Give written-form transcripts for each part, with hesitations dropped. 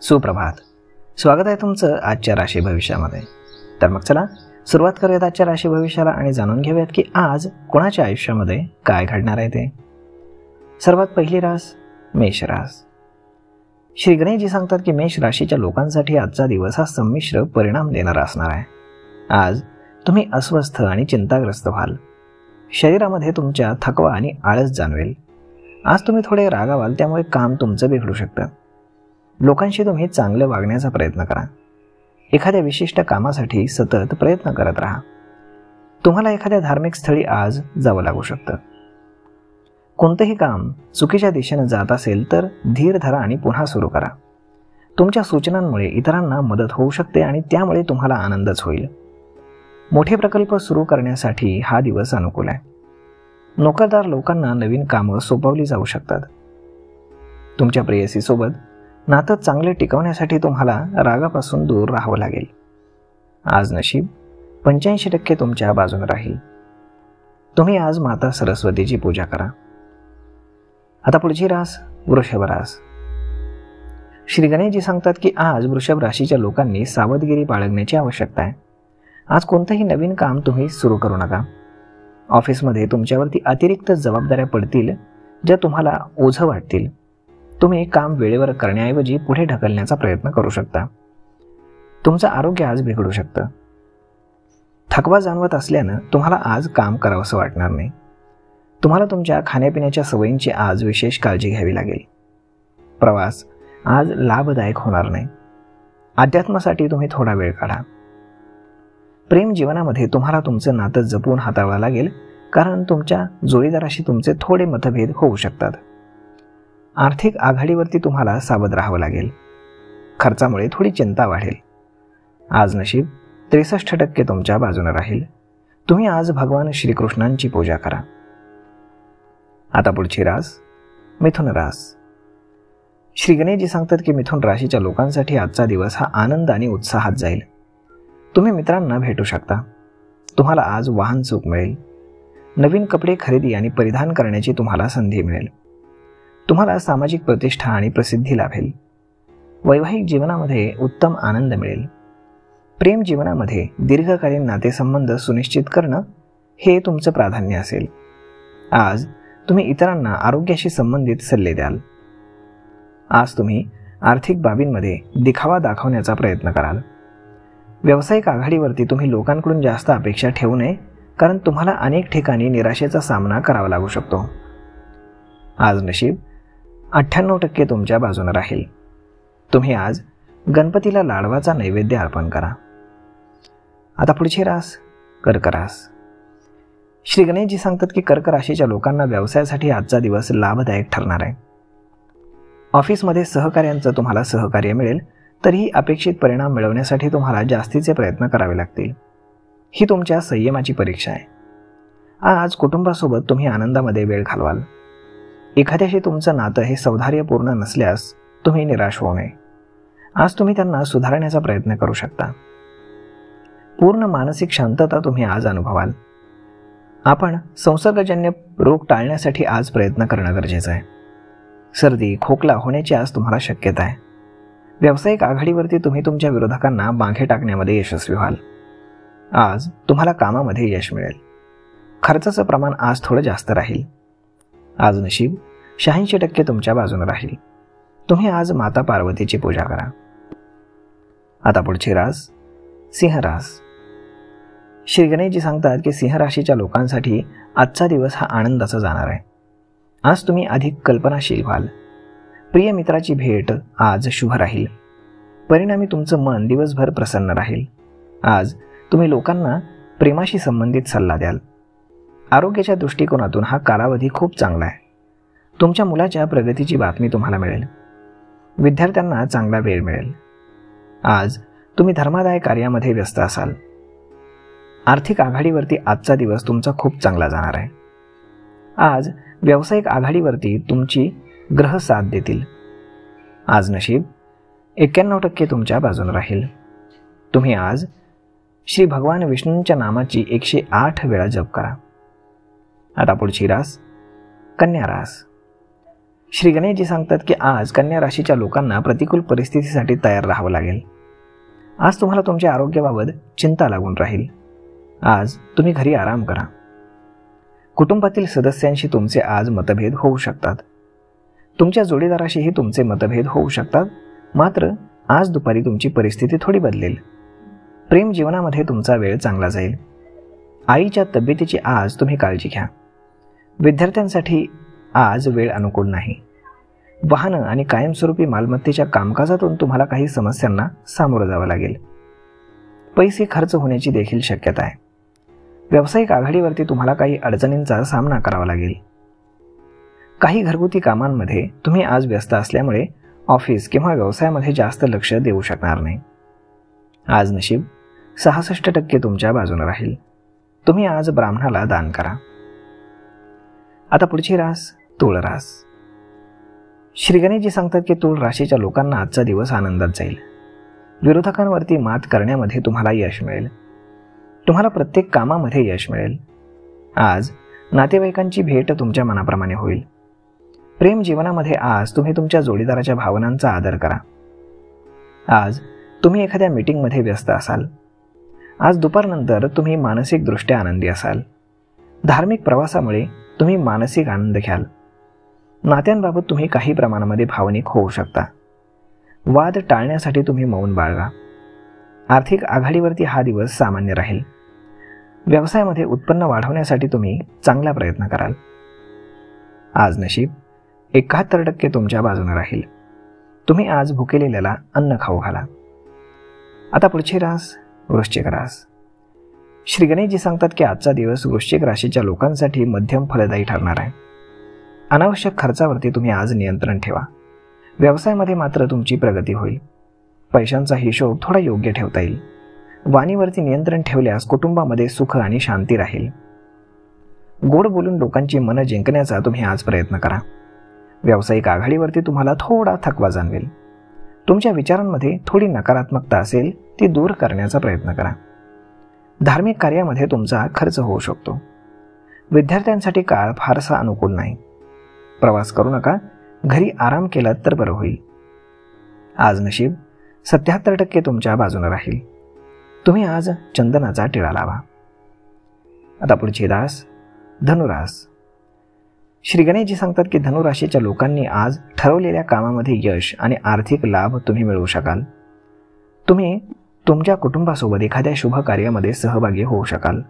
सुप्रभात. स्वागत आहे तुमचं आजच्या राशी भविष्यामध्ये. तर मग चला सुरुवात करूयात आजच्या राशी भविष्याला आणि जाणून घेऊयात की आज कोणाच्या आयुष्यामध्ये काय घडणार आहे ते. सर्वात पहिली रास मेष रास. श्री गणेशजी सांगतात की मेष राशीच्या लोकांसाठी आजचा दिवस हा संमिश्र परिणाम देणारा असणार आहे. आज तुम्ही अस्वस्थ आणि चिंताग्रस्त व्हाल. शरीरामध्ये तुमच्या थकवा आणि आळस जाणवेल. आज तुम्ही थोडे रागावाल, त्यामुळे काम तुमचं बिघडू शकतं. लोकांशी तुम्ही चांगलं वागण्याचा प्रयत्न करा. एखाद्या विशिष्ट कामासाठी सतत प्रयत्न करत राहा. तुम्हाला एखाद्या धार्मिक स्थळी आज जावं लागू शकतं. कोणतंही काम चुकीच्या दिशेने जात असेल तर धीर धरा आणि पुन्हा सुरू करा. तुमच्या सूचनांमुळे इतरांना मदत होऊ शकते आणि त्यामुळे तुम्हाला आनंदच होईल. मोठे प्रकल्प सुरू करण्यासाठी हा दिवस अनुकूल आहे. नोकरदार लोकांना नवीन कामं सोपवली जाऊ शकतात. तुमच्या प्रेयसीसोबत नातं चांगले टिकवण्यासाठी तुम्हाला रागापासून दूर राहावं लागेल. आज नशीब 85% तुमच्या बाजूने राहील. तुम्ही आज माता सरस्वतीची पूजा करा. आता पुढची रास वृषभ रास. श्री गणेशजी सांगतात की आज वृषभ राशीच्या लोकांनी सावधगिरी बाळगण्याची आवश्यकता आहे. आज कोणतंही नवीन काम तुम्ही सुरू करू नका. ऑफिसमध्ये तुमच्यावरती अतिरिक्त जबाबदाऱ्या पडतील ज्या तुम्हाला ओझं वाटतील. तुम्ही काम वेळेवर करण्याऐवजी पुढे ढकलण्याचा प्रयत्न करू शकता. तुमचं आरोग्य आज बिघडू शकतं. थकवा जाणवत असल्यानं तुम्हाला आज काम करावंसं वाटणार नाही. तुम्हाला तुमच्या खाण्यापिण्याच्या सवयींची आज विशेष काळजी घ्यावी लागेल. प्रवास आज लाभदायक होणार नाही. अध्यात्मासाठी तुम्ही थोडा वेळ काढा. प्रेम जीवनामध्ये तुम्हाला तुमचं नातं जपून हाताळावं लागेल, कारण तुमच्या जोडीदाराशी तुमचे थोडे मतभेद होऊ शकतात. आर्थिक आघाडीवरती तुम्हाला सावध राहावं लागेल. खर्चामुळे थोडी चिंता वाढेल. आज नशीब 63% तुमच्या बाजूने राहील. तुम्ही आज भगवान श्रीकृष्णांची पूजा करा. आता पुढची रास मिथुन रास. श्री गणेशजी सांगतात की मिथुन राशीच्या लोकांसाठी आजचा दिवस हा आनंद आणि उत्साहात जाईल. तुम्ही मित्रांना भेटू शकता. तुम्हाला आज वाहन सुख मिळेल. नवीन कपडे खरेदी आणि परिधान करण्याची तुम्हाला संधी मिळेल. तुम्हाला सामाजिक प्रतिष्ठा आणि प्रसिद्धी लाभेल. वैवाहिक जीवनामध्ये उत्तम आनंद मिळेल. प्रेम जीवनामध्ये दीर्घकालीन नातेसंबंध सुनिश्चित करणं हे तुमचं प्राधान्य असेल. आज तुम्ही इतरांना आरोग्याशी संबंधित सल्ले द्याल. आज तुम्ही आर्थिक बाबींमध्ये दिखावा दाखवण्याचा प्रयत्न कराल. व्यावसायिक आघाडीवरती तुम्ही लोकांकडून जास्त अपेक्षा ठेवू नये, कारण तुम्हाला अनेक ठिकाणी निराशेचा सामना करावा लागू शकतो. आज नशीब 98% तुमच्या बाजूने राहील. तुम्ही आज गणपतीला लाडवाचा नैवेद्य अर्पण करा. आता पुढची रास कर्क रास. श्री गणेशजी सांगतात की कर्क राशीच्या लोकांना व्यवसायासाठी आजचा दिवस लाभदायक ठरणार आहे. ऑफिसमध्ये सहकाऱ्यांचं तुम्हाला सहकार्य मिळेल, तरीही अपेक्षित परिणाम मिळवण्यासाठी तुम्हाला जास्तीचे प्रयत्न करावे लागतील. ही तुमच्या संयमाची परीक्षा आहे. आज कुटुंबासोबत तुम्ही आनंदामध्ये वेळ घालवाल. एखाद्याशी तुमचं नातं हे सौहार्दपूर्ण नसल्यास तुम्ही निराश होऊ नये. आज तुम्ही त्यांना सुधारण्याचा प्रयत्न करू शकता. पूर्ण मानसिक शांतता तुम्ही आज अनुभवाल. आपण संसर्गजन्य रोग टाळण्यासाठी आज प्रयत्न करणं गरजेचं आहे. सर्दी खोकला होण्याची आज तुम्हाला शक्यता आहे. व्यावसायिक आघाडीवरती तुम्ही तुमच्या विरोधकांना मागे टाकण्यामध्ये यशस्वी व्हाल. आज तुम्हाला कामामध्ये यश मिळेल. खर्चाचं प्रमाण आज थोडं जास्त राहील. आज नशीब 86% तुमच्या बाजूने राहील. तुम्ही आज माता पार्वतीची पूजा करा. आता पुढची रास सिंह रास. श्री गणेशजी सांगतात की सिंह राशीच्या लोकांसाठी आजचा दिवस हा आनंदाचा जाणार आहे. आज तुम्ही अधिक कल्पनाशील व्हाल. प्रिय मित्राची भेट आज शुभ राहील. परिणामी तुमचं मन दिवसभर प्रसन्न राहील. आज तुम्ही लोकांना प्रेमाशी संबंधित सल्ला द्याल. आरोग्याच्या दृष्टिकोनातून हा कालावधी खूप चांगला आहे. तुमच्या मुलाच्या प्रगतीची बातमी तुम्हाला मिळेल. विद्यार्थ्यांना चांगला वेळ मिळेल. आज तुम्ही धर्मादाय कार्यामध्ये व्यस्त असाल. आर्थिक आघाडीवरती आजचा दिवस तुमचा खूप चांगला जाणार आहे. आज व्यावसायिक आघाडीवरती तुमची ग्रह साथ देतील. आज नशीब 91% तुमच्या बाजूने राहील. तुम्ही आज श्री भगवान विष्णूंच्या नामाची 108 वेळा जप करा. आता पुढची रास कन्या रास. श्री गणेशजी सांगतात की आज कन्या राशीच्या लोकांना प्रतिकूल परिस्थितीसाठी तयार राहावं लागेल. आज तुम्हाला तुमच्या आरोग्याबाबत चिंता लागून राहील. आज तुम्ही घरी आराम करा. कुटुंबातील सदस्यांशी तुमचे आज मतभेद होऊ शकतात. तुमच्या जोडीदाराशीही तुमचे मतभेद होऊ शकतात. मात्र आज दुपारी तुमची परिस्थिती थोडी बदलेल. प्रेम जीवनामध्ये तुमचा वेळ चांगला जाईल. आईच्या तब्येतीची आज तुम्ही काळजी घ्या. विद्यार्थ्यांसाठी आज वेळ अनुकूल नाही. वाहनं आणि कायमस्वरूपी मालमत्तेच्या कामकाजातून तुम्हाला काही समस्यांना सामोरं जावं लागेल. पैसे खर्च होण्याची देखील शक्यता आहे. व्यावसायिक आघाडीवरती तुम्हाला काही अडचणींचा सामना करावा लागेल. काही घरगुती कामांमध्ये तुम्ही आज व्यस्त असल्यामुळे ऑफिस किंवा व्यवसायामध्ये जास्त लक्ष देऊ शकणार नाही. आज नशीब 66% तुमच्या बाजूने राहील. तुम्ही आज ब्राह्मणाला दान करा. आता पुढची रास तुळ रास. श्री गणेशजी सांगतात की तुळ राशीच्या लोकांना आजचा दिवस आनंदात जाईल. विरोधकांवरती मात करण्यामध्ये तुम्हाला यश मिळेल. तुम्हाला प्रत्येक कामामध्ये यश मिळेल. आज नातेवाईकांची भेट तुमच्या मनाप्रमाणे होईल. प्रेम जीवनामध्ये आज तुम्ही तुमच्या जोडीदाराच्या भावनांचा आदर करा. आज तुम्ही एखाद्या मीटिंगमध्ये व्यस्त असाल. आज दुपारनंतर तुम्ही मानसिकदृष्ट्या आनंदी असाल. धार्मिक प्रवासामुळे तुम्ही मानसिक आनंद घ्याल. नात्यांबाबत तुम्ही काही प्रमाणामध्ये भावनिक होऊ शकता. वाद टाळण्यासाठी तुम्ही मौन बाळगा. आर्थिक आघाडीवरती हा दिवस सामान्य राहील. व्यवसायामध्ये उत्पन्न वाढवण्यासाठी तुम्ही चांगला प्रयत्न कराल. आज नशीब 71% तुमच्या बाजूने राहील. तुम्ही आज भुकेलेल्याला अन्न खाऊ घाला. आता पुढची रास वृश्चिक रास. श्री गणेशजी सांगतात की आजचा दिवस वृश्चिक राशीच्या लोकांसाठी मध्यम फलदायी ठरणार आहे. अनावश्यक खर्चावरती तुम्ही आज नियंत्रण ठेवा. व्यवसायामध्ये मात्र तुमची प्रगती होईल. पैशांचा हिशोब थोडा योग्य ठेवता येईल. वाणीवरती नियंत्रण ठेवल्यास कुटुंबामध्ये सुख आणि शांती राहील. गोड बोलून लोकांची मनं जिंकण्याचा तुम्ही आज प्रयत्न करा. व्यावसायिक आघाडीवरती तुम्हाला थोडा थकवा जाणवेल. तुमच्या विचारांमध्ये थोडी नकारात्मकता असेल ती दूर करण्याचा प्रयत्न करा. धार्मिक कार्यामध्ये तुमचा खर्च होऊ शकतो. विद्यार्थ्यांसाठी काळ फारसा अनुकूल नाही. प्रवास करू नका. घरी आराम केला तर बरं होईल. आज नशीब 77% तुमच्या बाजूने राहील. तुम्ही आज चंदनाचा टिळा लावा. आता पुढची रास धनुरास. श्री गणेशजी सांगतात की धनुराशीच्या लोकांनी आज ठरवलेल्या कामामध्ये यश आणि आर्थिक लाभ तुम्ही मिळवू शकाल. तुम्ही तुमच्या कुटुंबासोबत एखाद्या शुभ कार्यामध्ये सहभागी होऊ शकाल.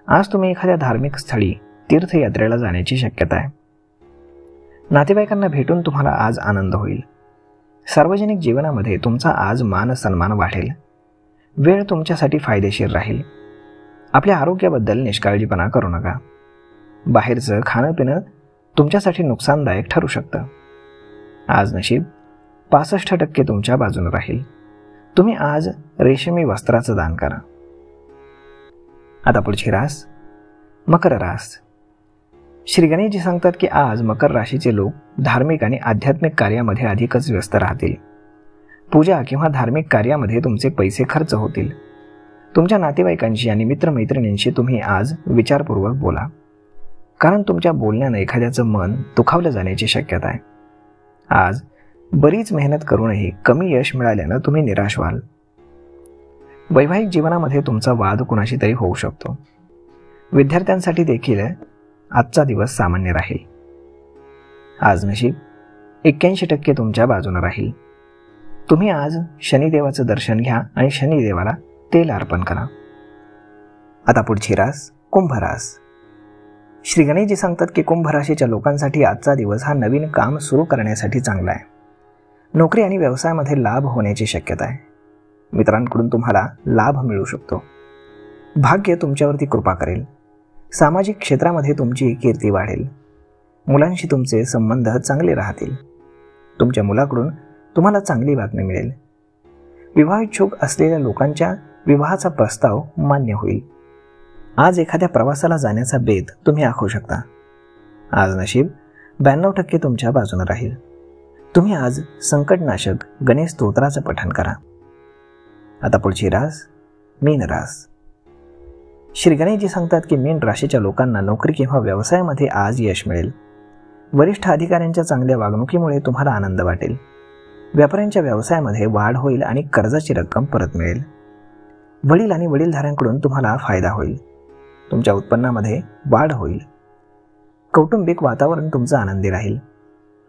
आज तुम्ही एखाद्या धार्मिक स्थळी तीर्थयात्रेला जाण्याची शक्यता आहे. नातेवाईकांना भेटून तुम्हाला आज आनंद होईल. सार्वजनिक जीवनामध्ये तुमचा आज मान सन्मान वाढेल. वेळ तुमच्यासाठी फायदेशीर राहील. आपल्या आरोग्याबद्दल निष्काळजीपणा करू नका. बाहेरचं खाणं पिणं तुमच्यासाठी नुकसानदायक ठरू शकतं. आज नशीब 65% तुमच्या बाजूने राहील. तुम्ही आज रेशमी वस्त्राचं दान करा. आता पुढची रास मकर रास. श्री गणेशजी सांगतात की आज मकर राशीचे लोक धार्मिक आणि आध्यात्मिक कार्यामध्ये अधिकच व्यस्त राहतील. पूजा किंवा धार्मिक कार्यामध्ये तुमचे पैसे खर्च होतील. तुमच्या नातेवाईकांशी आणि मित्रमैत्रिणींशी तुम्ही आज विचारपूर्वक बोला. कारण तुमच्या बोलण्यानं एखाद्याचं मन दुखावलं जाण्याची शक्यता आहे. आज बरीच मेहनत करूनही कमी यश मिळाल्यानं तुम्ही निराश व्हाल. वैवाहिक जीवनामध्ये तुमचा वाद कुणाशी तरी होऊ शकतो. विद्यार्थ्यांसाठी देखील आजचा दिवस सामान्य राहील. आज नशीब 81% तुमच्या बाजूने राहील. तुम्ही आज शनिदेवाचं दर्शन घ्या आणि शनिदेवाला तेल अर्पण करा. आता पुढची रास कुंभ रास. श्री गणेशजी सांगतात की कुंभ राशीच्या लोकांसाठी आजचा दिवस हा नवीन काम सुरू करण्यासाठी चांगला आहे. नोकरी आणि व्यवसायामध्ये लाभ होण्याची शक्यता आहे. मित्रांकडून तुम्हाला लाभ मिळू शकतो. भाग्य तुमच्यावरती कृपा करेल. सामाजिक क्षेत्रामध्ये तुमची कीर्ती वाढेल. मुलांशी तुमचे संबंध चांगले राहतील. तुमच्या मुलाकडून तुम्हाला चांगली बातमी मिळेल. विवाहोत्सुक असलेल्या लोकांच्या विवाहाचा प्रस्ताव मान्य होईल. आज एखाद्या प्रवासाला जाण्याचा बेत तुम्ही आखू शकता. आज नशीब 92% तुमच्या बाजूने राहील. तुम्ही आज संकटनाशक गणेश स्तोत्राचं पठण करा. आता पुढची रास मीन रास. श्री गणेशजी सांगतात की मीन राशीच्या लोकांना नोकरी किंवा व्यवसायामध्ये आज यश मिळेल. वरिष्ठ अधिकाऱ्यांच्या चांगल्या वागणुकीमुळे तुम्हाला आनंद वाटेल. व्यापाऱ्यांच्या व्यवसायामध्ये वाढ होईल आणि कर्जाची रक्कम परत मिळेल. वडील आणि वडीलधाऱ्यांकडून तुम्हाला फायदा होईल. तुमच्या उत्पन्नामध्ये वाढ होईल. कौटुंबिक वातावरण तुमचं आनंदी राहील.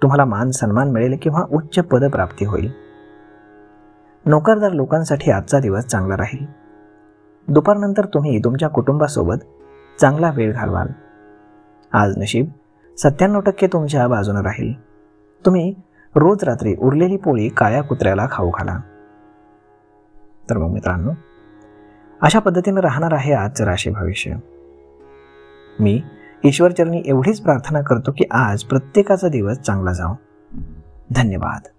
तुम्हाला मान सन्मान मिळेल किंवा उच्च पदप्राप्ती होईल. नोकरदार लोकांसाठी आजचा दिवस चांगला राहील. दुपारनंतर तुम्ही तुमच्या कुटुंबासोबत चांगला वेळ घालवाल. आज नशीब 97% तुमच्या बाजूने राहील. तुम्ही रोज रात्री उरलेली पोळी काळ्या कुत्र्याला खाऊ घाला. तर मग मित्रांनो, अशा पद्धतीने राहणार आहे आजचं राशी भविष्य. मी ईश्वरचरणी एवढीच प्रार्थना करतो की आज प्रत्येकाचा दिवस चांगला जाओ. धन्यवाद.